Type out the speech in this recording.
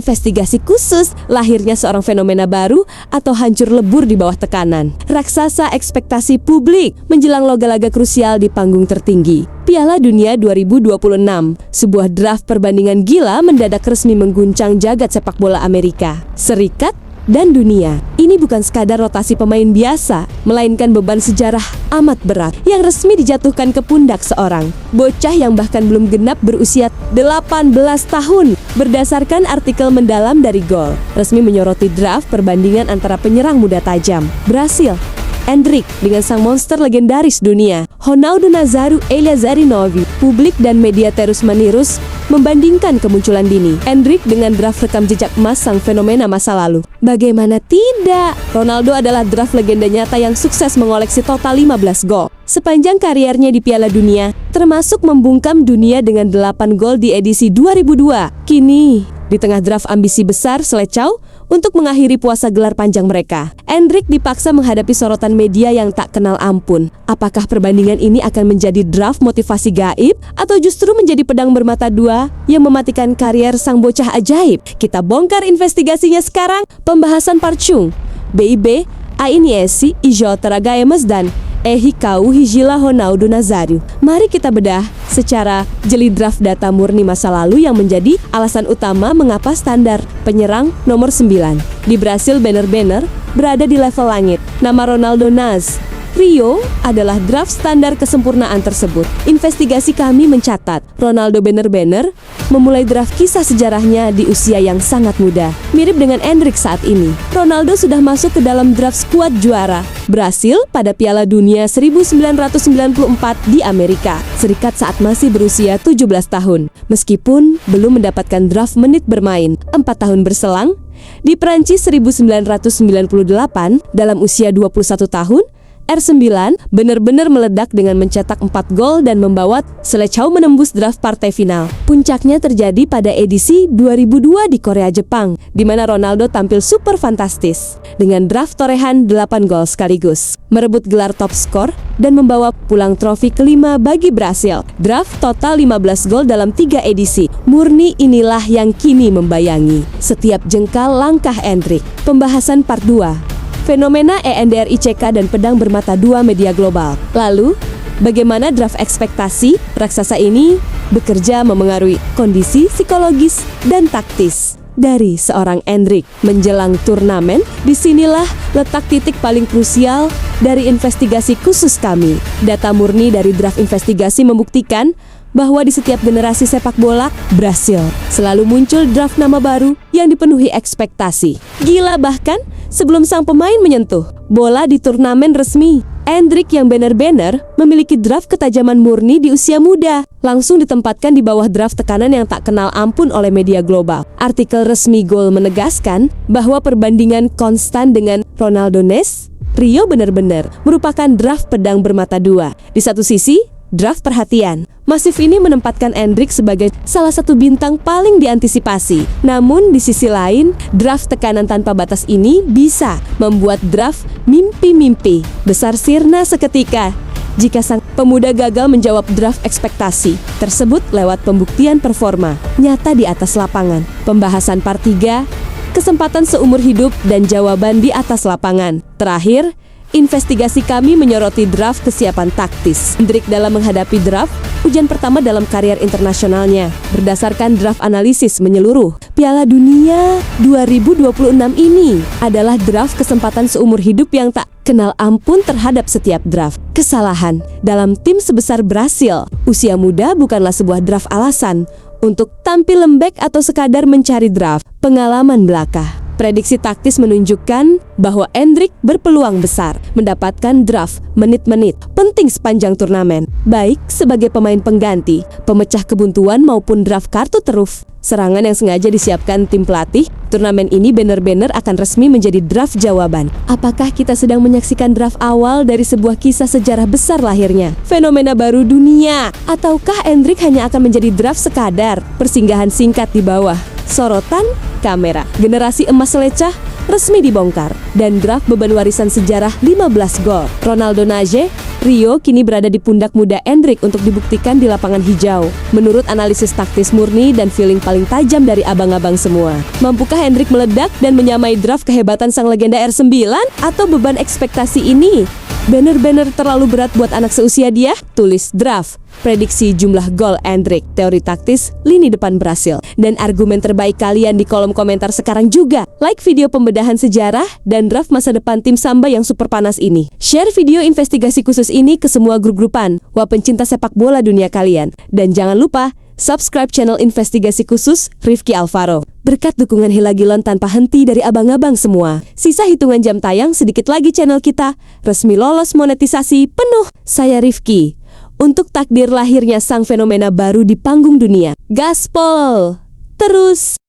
investigasi khusus, lahirnya seorang fenomena baru atau hancur lebur di bawah tekanan. Raksasa ekspektasi publik menjelang laga-laga krusial di panggung tertinggi. Piala Dunia 2026, sebuah draft perbandingan gila mendadak resmi mengguncang jagat sepak bola Amerika Serikat dan dunia. Ini bukan sekadar rotasi pemain biasa, melainkan beban sejarah amat berat yang resmi dijatuhkan ke pundak seorang bocah yang bahkan belum genap berusia 18 tahun. Berdasarkan artikel mendalam dari Goal, resmi menyoroti draft perbandingan antara penyerang muda tajam Brasil Endrick dengan sang monster legendaris dunia Ronaldo Nazário Eliazarinovic. Publik dan media terus-menerus membandingkan kemunculan dini Endrick dengan draft rekam jejak emas sang fenomena masa lalu. Bagaimana tidak? Ronaldo adalah draft legenda nyata yang sukses mengoleksi total 15 gol sepanjang kariernya di Piala Dunia, termasuk membungkam dunia dengan 8 gol di edisi 2002. Kini, di tengah draft ambisi besar Selecao untuk mengakhiri puasa gelar panjang mereka, Endrick dipaksa menghadapi sorotan media yang tak kenal ampun. Apakah perbandingan ini akan menjadi draft motivasi gaib atau justru menjadi pedang bermata dua yang mematikan karier sang bocah ajaib? Kita bongkar investigasinya sekarang. Pembahasan Parchung, BIB, Ainiesi, Ijo Teragaemes dan Ehikau Hijila Ronaldo Nazário. Mari kita bedah secara jeli draft data murni masa lalu yang menjadi alasan utama mengapa standar penyerang nomor 9 di Brasil bener-bener berada di level langit. Nama Ronaldo Nazário adalah draft standar kesempurnaan tersebut. Investigasi kami mencatat Ronaldo bener-bener memulai draft kisah sejarahnya di usia yang sangat muda. Mirip dengan Endrick saat ini, Ronaldo sudah masuk ke dalam draft skuad juara Brasil pada Piala Dunia 1994 di Amerika Serikat saat masih berusia 17 tahun. Meskipun belum mendapatkan draft menit bermain, 4 tahun berselang, di Prancis 1998 dalam usia 21 tahun, R9 benar-benar meledak dengan mencetak 4 gol dan membawa Selecao menembus draft partai final. Puncaknya terjadi pada edisi 2002 di Korea Jepang, di mana Ronaldo tampil super fantastis dengan draft torehan 8 gol sekaligus, merebut gelar top skor dan membawa pulang trofi kelima bagi Brasil. Draft total 15 gol dalam 3 edisi. Murni inilah yang kini membayangi setiap jengkal langkah Endrick. Pembahasan part 2. Fenomena ENDRICK dan pedang bermata dua media global. Lalu, bagaimana draft ekspektasi raksasa ini bekerja memengaruhi kondisi psikologis dan taktis dari seorang Endrick menjelang turnamen? Disinilah letak titik paling krusial dari investigasi khusus kami. Data murni dari draft investigasi membuktikan bahwa di setiap generasi sepak bola Brasil selalu muncul draft nama baru yang dipenuhi ekspektasi gila bahkan sebelum sang pemain menyentuh bola di turnamen resmi. Endrick yang benar-benar memiliki draft ketajaman murni di usia muda langsung ditempatkan di bawah draft tekanan yang tak kenal ampun oleh media global. Artikel resmi Goal menegaskan bahwa perbandingan konstan dengan Ronaldo Nazário benar-benar merupakan draft pedang bermata dua. Di satu sisi, draft perhatian masif ini menempatkan Endrick sebagai salah satu bintang paling diantisipasi. Namun di sisi lain, draft tekanan tanpa batas ini bisa membuat draft mimpi-mimpi besar sirna seketika jika sang pemuda gagal menjawab draft ekspektasi tersebut lewat pembuktian performa nyata di atas lapangan. Pembahasan part 3, kesempatan seumur hidup dan jawaban di atas lapangan. Terakhir, investigasi kami menyoroti draft kesiapan taktis Endrick dalam menghadapi draft ujian pertama dalam karier internasionalnya. Berdasarkan draft analisis menyeluruh, Piala Dunia 2026 ini adalah draft kesempatan seumur hidup yang tak kenal ampun terhadap setiap draft kesalahan. Dalam tim sebesar Brasil, usia muda bukanlah sebuah draft alasan untuk tampil lembek atau sekadar mencari draft pengalaman belaka. Prediksi taktis menunjukkan bahwa Endrick berpeluang besar mendapatkan draft menit-menit penting sepanjang turnamen, baik sebagai pemain pengganti, pemecah kebuntuan maupun draft kartu truf. Serangan yang sengaja disiapkan tim pelatih, turnamen ini benar-benar akan resmi menjadi draft jawaban. Apakah kita sedang menyaksikan draft awal dari sebuah kisah sejarah besar lahirnya fenomena baru dunia? Ataukah Endrick hanya akan menjadi draft sekadar persinggahan singkat di bawah sorotan kamera? Generasi emas Selecao resmi dibongkar. Dan draft beban warisan sejarah 15 gol. Ronaldo Naje, Rio kini berada di pundak muda Endrick untuk dibuktikan di lapangan hijau. Menurut analisis taktis murni dan feeling paling tajam dari abang-abang semua. Mampukah Endrick meledak dan menyamai draft kehebatan sang legenda R9? Atau beban ekspektasi ini bener-bener terlalu berat buat anak seusia dia? Tulis draft, prediksi jumlah gol Endrick, teori taktis, lini depan Brasil. Dan argumen terbaik kalian di kolom komentar sekarang juga. Like video pembedahan sejarah dan draft masa depan tim Samba yang super panas ini. Share video investigasi khusus ini ke semua grup-grupan wah pencinta sepak bola dunia kalian. Dan jangan lupa subscribe channel investigasi khusus Rifki Alvaro. Berkat dukungan Hilagilon tanpa henti dari abang-abang semua. Sisa hitungan jam tayang sedikit lagi channel kita resmi lolos monetisasi penuh. Saya Rifki. Untuk takdir lahirnya sang fenomena baru di panggung dunia. Gaspol terus!